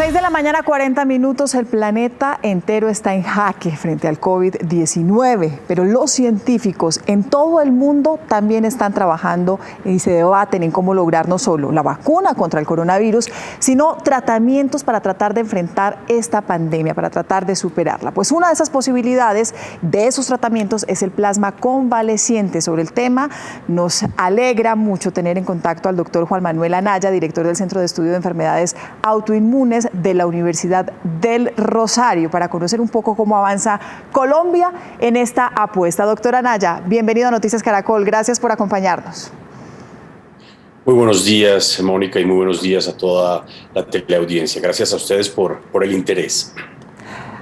6 de la mañana, 40 minutos, el planeta entero está en jaque frente al COVID-19, pero los científicos en todo el mundo también están trabajando y se debaten en cómo lograr no solo la vacuna contra el coronavirus, sino tratamientos para tratar de enfrentar esta pandemia, para tratar de superarla. Pues una de esas posibilidades de esos tratamientos es el plasma convaleciente. Sobre el tema nos alegra mucho tener en contacto al doctor Juan Manuel Anaya, director del Centro de Estudio de Enfermedades Autoinmunes de la Universidad del Rosario, para conocer un poco cómo avanza Colombia en esta apuesta. Doctora Anaya, bienvenido a Noticias Caracol, gracias por acompañarnos. Muy buenos días, Mónica, y muy buenos días a toda la teleaudiencia. Gracias a ustedes por el interés.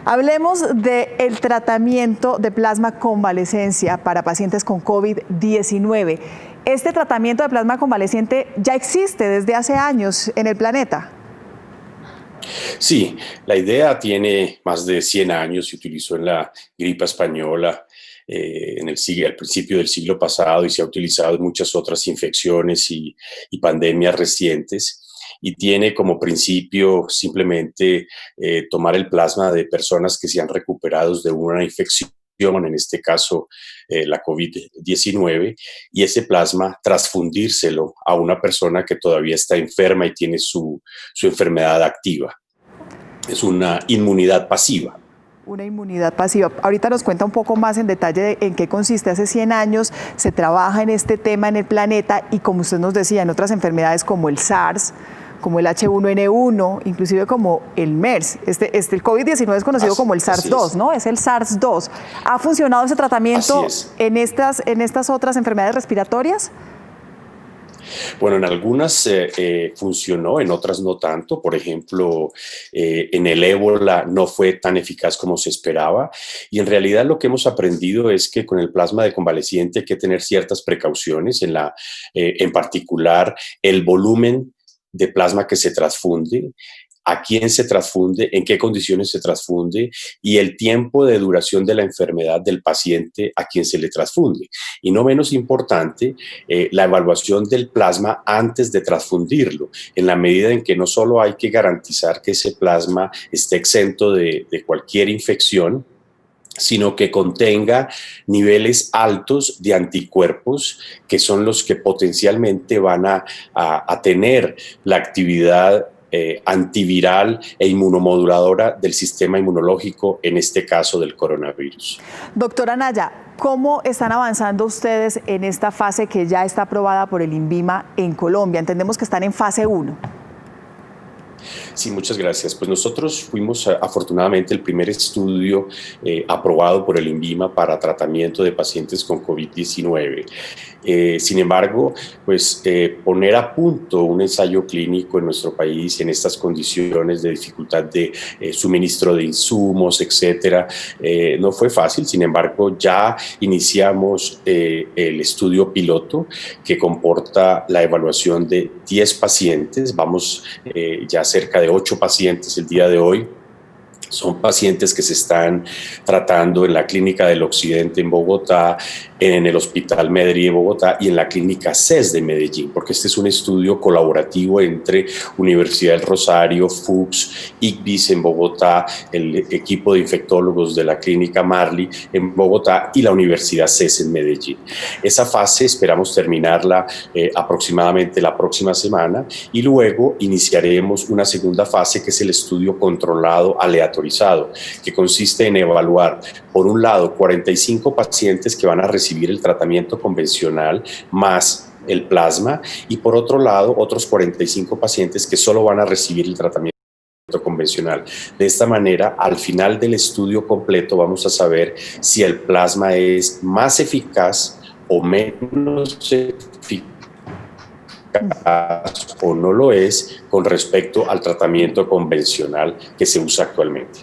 Hablemos del tratamiento de plasma convalecencia para pacientes con COVID-19. Este tratamiento de plasma convaleciente ya existe desde hace años en el planeta. Sí, la idea tiene más de 100 años, se utilizó en la gripe española al principio del siglo pasado y se ha utilizado en muchas otras infecciones y pandemias recientes. Y tiene como principio simplemente tomar el plasma de personas que se han recuperado de una infección, en este caso la COVID-19, y ese plasma transfundírselo a una persona que todavía está enferma y tiene su enfermedad activa. Es una inmunidad pasiva. Una inmunidad pasiva. Ahorita nos cuenta un poco más en detalle en qué consiste. Hace 100 años se trabaja en este tema en el planeta y, como usted nos decía, en otras enfermedades como el SARS, como el H1N1, inclusive como el MERS. El COVID-19 es conocido como el SARS-2, ¿no? Es el SARS-2. ¿Ha funcionado ese tratamiento en estas otras enfermedades respiratorias? Bueno, en algunas funcionó, en otras no tanto. Por ejemplo, en el ébola no fue tan eficaz como se esperaba. Y en realidad lo que hemos aprendido es que con el plasma de convaleciente hay que tener ciertas precauciones, en particular el volumen de plasma que se transfunde, a quién se transfunde, en qué condiciones se transfunde y el tiempo de duración de la enfermedad del paciente a quien se le transfunde. Y no menos importante, la evaluación del plasma antes de transfundirlo, en la medida en que no solo hay que garantizar que ese plasma esté exento de cualquier infección, sino que contenga niveles altos de anticuerpos, que son los que potencialmente van a tener la actividad antiviral e inmunomoduladora del sistema inmunológico, en este caso del coronavirus. Doctora Anaya, ¿cómo están avanzando ustedes en esta fase que ya está aprobada por el INVIMA en Colombia? Entendemos que están en fase 1. Sí, muchas gracias. Pues nosotros fuimos afortunadamente el primer estudio aprobado por el INVIMA para tratamiento de pacientes con COVID-19. Sin embargo, pues poner a punto un ensayo clínico en nuestro país en estas condiciones de dificultad de suministro de insumos, etcétera, no fue fácil. Sin embargo, ya iniciamos el estudio piloto que comporta la evaluación de 10 pacientes. Vamos ya cerca de 8 pacientes el día de hoy. Son pacientes que se están tratando en la Clínica del Occidente en Bogotá, en el Hospital Medellín de Bogotá y en la Clínica CES de Medellín, porque este es un estudio colaborativo entre Universidad del Rosario, FUCS, ICVIS en Bogotá, el equipo de infectólogos de la Clínica Marley en Bogotá y la Universidad CES en Medellín. Esa fase esperamos terminarla aproximadamente la próxima semana y luego iniciaremos una segunda fase que es el estudio controlado aleatorizado, que consiste en evaluar, por un lado, 45 pacientes que van a recibir el tratamiento convencional más el plasma y por otro lado otros 45 pacientes que solo van a recibir el tratamiento convencional. De esta manera, al final del estudio completo vamos a saber si el plasma es más eficaz o menos eficaz o no lo es con respecto al tratamiento convencional que se usa actualmente.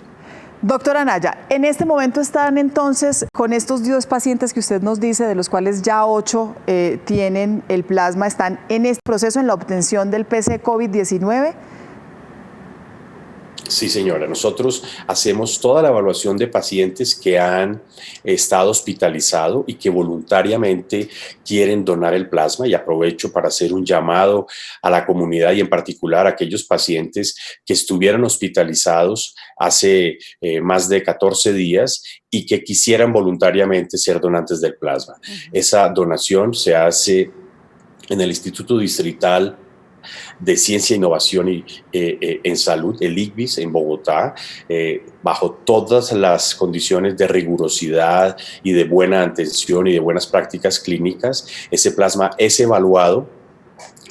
Doctora Anaya, en este momento están entonces con estos 10 pacientes que usted nos dice, de los cuales ya 8 tienen el plasma, ¿están en este proceso, en la obtención del PC COVID-19? Sí, señora. Nosotros hacemos toda la evaluación de pacientes que han estado hospitalizados y que voluntariamente quieren donar el plasma, y aprovecho para hacer un llamado a la comunidad y en particular a aquellos pacientes que estuvieron hospitalizados hace más de 14 días y que quisieran voluntariamente ser donantes del plasma. Esa donación se hace en el Instituto Distrital de Ciencia, Innovación y en Salud, el ICVIS, en Bogotá, bajo todas las condiciones de rigurosidad y de buena atención y de buenas prácticas clínicas. Ese plasma es evaluado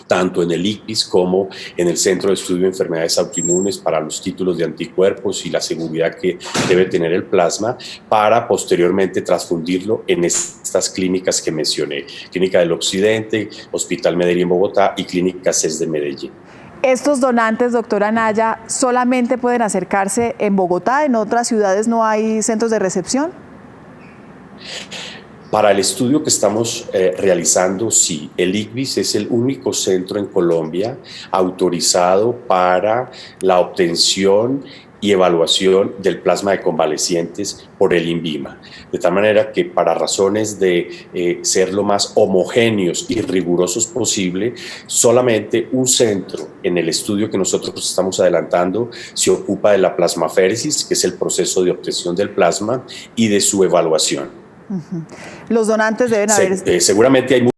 tanto en el ICVIS como en el Centro de Estudio de Enfermedades Autoinmunes para los títulos de anticuerpos y la seguridad que debe tener el plasma, para posteriormente transfundirlo en estas clínicas que mencioné: Clínica del Occidente, Hospital Medellín, Bogotá y Clínica CES de Medellín. ¿Estos donantes, doctora Naya, solamente pueden acercarse en Bogotá? ¿En otras ciudades no hay centros de recepción? Para el estudio que estamos realizando, sí, el ICVIS es el único centro en Colombia autorizado para la obtención y evaluación del plasma de convalecientes por el INVIMA. De tal manera que, para razones de ser lo más homogéneos y rigurosos posible, solamente un centro en el estudio que nosotros estamos adelantando se ocupa de la plasmaféresis, que es el proceso de obtención del plasma y de su evaluación. Los donantes deben haber... seguramente hay muchos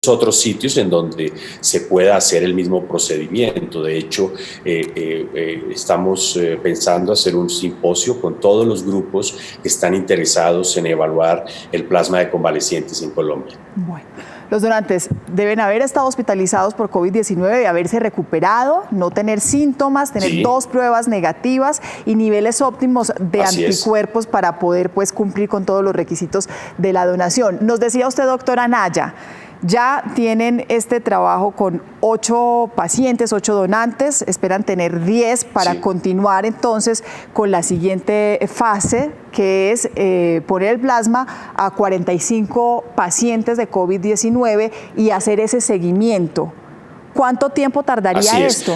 otros sitios en donde se pueda hacer el mismo procedimiento. De hecho, estamos pensando hacer un simposio con todos los grupos que están interesados en evaluar el plasma de convalecientes en Colombia. Bueno, los donantes deben haber estado hospitalizados por COVID-19 y haberse recuperado, no tener síntomas, tener 2 pruebas negativas y niveles óptimos de anticuerpos para poder, pues, cumplir con todos los requisitos de la donación. Nos decía usted, doctora Naya, ya tienen este trabajo con 8 pacientes, 8 donantes, esperan tener 10 para continuar entonces con la siguiente fase, que es poner el plasma a 45 pacientes de COVID-19 y hacer ese seguimiento. ¿Cuánto tiempo tardaría esto?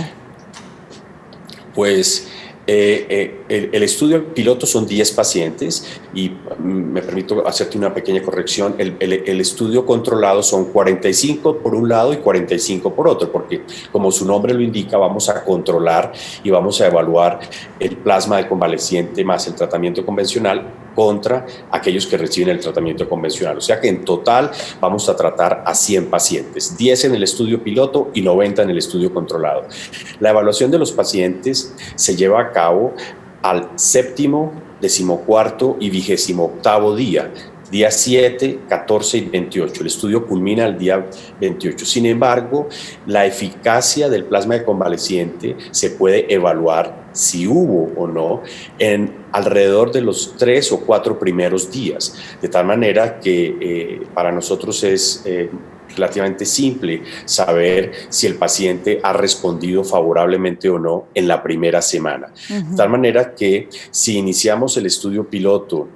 Pues el estudio piloto son 10 pacientes y me permito hacerte una pequeña corrección. El estudio controlado son 45 por un lado y 45 por otro, porque, como su nombre lo indica, vamos a controlar y vamos a evaluar el plasma de convaleciente más el tratamiento convencional contra aquellos que reciben el tratamiento convencional. O sea que en total vamos a tratar a 100 pacientes, 10 en el estudio piloto y 90 en el estudio controlado. La evaluación de los pacientes se lleva a cabo al 7º, 14º y 28º día. Día 7, 14 y 28. El estudio culmina el día 28. Sin embargo, la eficacia del plasma de convaleciente se puede evaluar, si hubo o no, en alrededor de los 3 o 4 primeros días. De tal manera que para nosotros es relativamente simple saber si el paciente ha respondido favorablemente o no en la primera semana. De tal manera que, si iniciamos el estudio piloto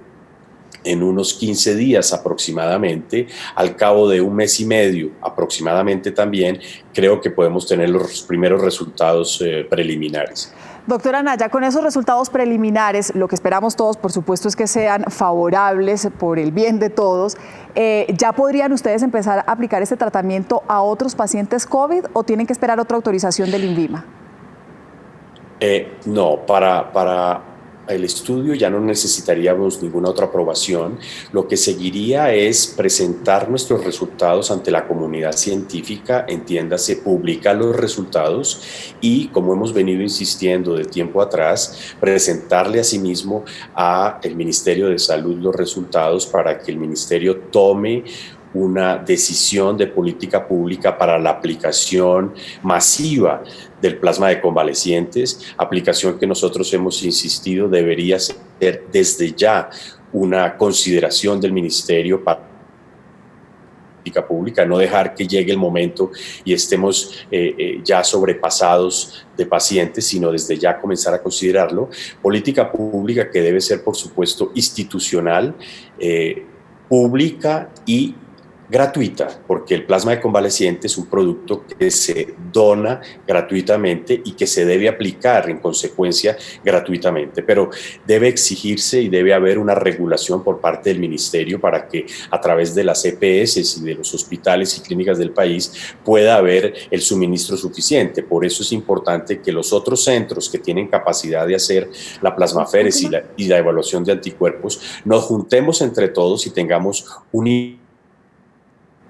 en unos 15 días aproximadamente, al cabo de un mes y medio aproximadamente también, creo que podemos tener los primeros resultados preliminares. Doctora Naya, con esos resultados preliminares, lo que esperamos todos, por supuesto, es que sean favorables por el bien de todos. ¿Ya podrían ustedes empezar a aplicar este tratamiento a otros pacientes COVID o tienen que esperar otra autorización del INVIMA? No, para el estudio ya no necesitaríamos ninguna otra aprobación. Lo que seguiría es presentar nuestros resultados ante la comunidad científica, entiéndase, publicar los resultados y, como hemos venido insistiendo de tiempo atrás, presentarle asimismo al Ministerio de Salud los resultados para que el Ministerio tome una decisión de política pública para la aplicación masiva del plasma de convalecientes, aplicación que nosotros hemos insistido debería ser desde ya una consideración del Ministerio para política pública, no dejar que llegue el momento y estemos ya sobrepasados de pacientes, sino desde ya comenzar a considerarlo. Política pública que debe ser, por supuesto, institucional, pública y gratuita, porque el plasma de convaleciente es un producto que se dona gratuitamente y que se debe aplicar en consecuencia gratuitamente, pero debe exigirse y debe haber una regulación por parte del ministerio para que a través de las EPS y de los hospitales y clínicas del país pueda haber el suministro suficiente. Por eso es importante que los otros centros que tienen capacidad de hacer la plasmaféresis y la evaluación de anticuerpos nos juntemos entre todos y tengamos un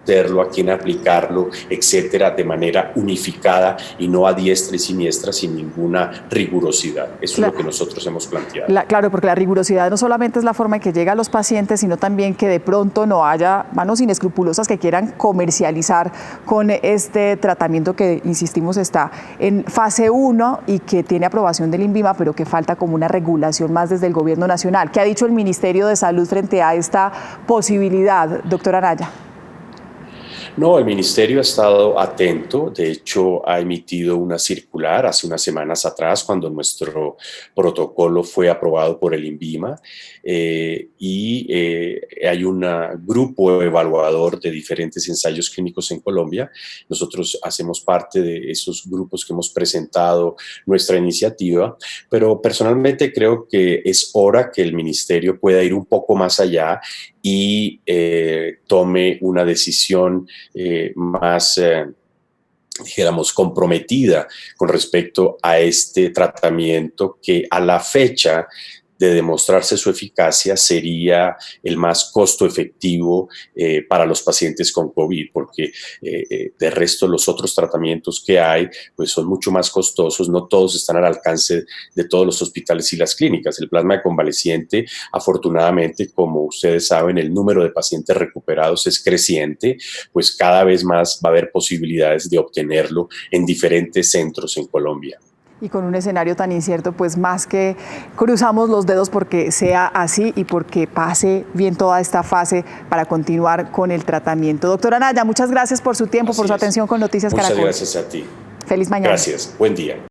a quién aplicarlo, etcétera, de manera unificada y no a diestra y siniestra sin ninguna rigurosidad. Eso es lo que nosotros hemos planteado. Claro, porque la rigurosidad no solamente es la forma en que llega a los pacientes, sino también que de pronto no haya manos inescrupulosas que quieran comercializar con este tratamiento que, insistimos, está en fase 1 y que tiene aprobación del INVIMA, pero que falta como una regulación más desde el Gobierno Nacional. ¿Qué ha dicho el Ministerio de Salud frente a esta posibilidad, doctora Anaya? No, el ministerio ha estado atento, de hecho ha emitido una circular hace unas semanas atrás cuando nuestro protocolo fue aprobado por el INVIMA hay un grupo evaluador de diferentes ensayos clínicos en Colombia. Nosotros hacemos parte de esos grupos que hemos presentado nuestra iniciativa, pero personalmente creo que es hora que el ministerio pueda ir un poco más allá y tome una decisión más, dijéramos, comprometida con respecto a este tratamiento que a la fecha de demostrarse su eficacia sería el más costo efectivo para los pacientes con COVID, porque de resto los otros tratamientos que hay pues son mucho más costosos, no todos están al alcance de todos los hospitales y las clínicas. El plasma de convaleciente, afortunadamente, como ustedes saben, el número de pacientes recuperados es creciente, pues cada vez más va a haber posibilidades de obtenerlo en diferentes centros en Colombia. Y con un escenario tan incierto, pues más que cruzamos los dedos porque sea así y porque pase bien toda esta fase para continuar con el tratamiento. Doctora Anaya, muchas gracias por su tiempo, por su atención con Noticias Caracol. Muchas gracias a ti. Feliz mañana. Gracias. Buen día.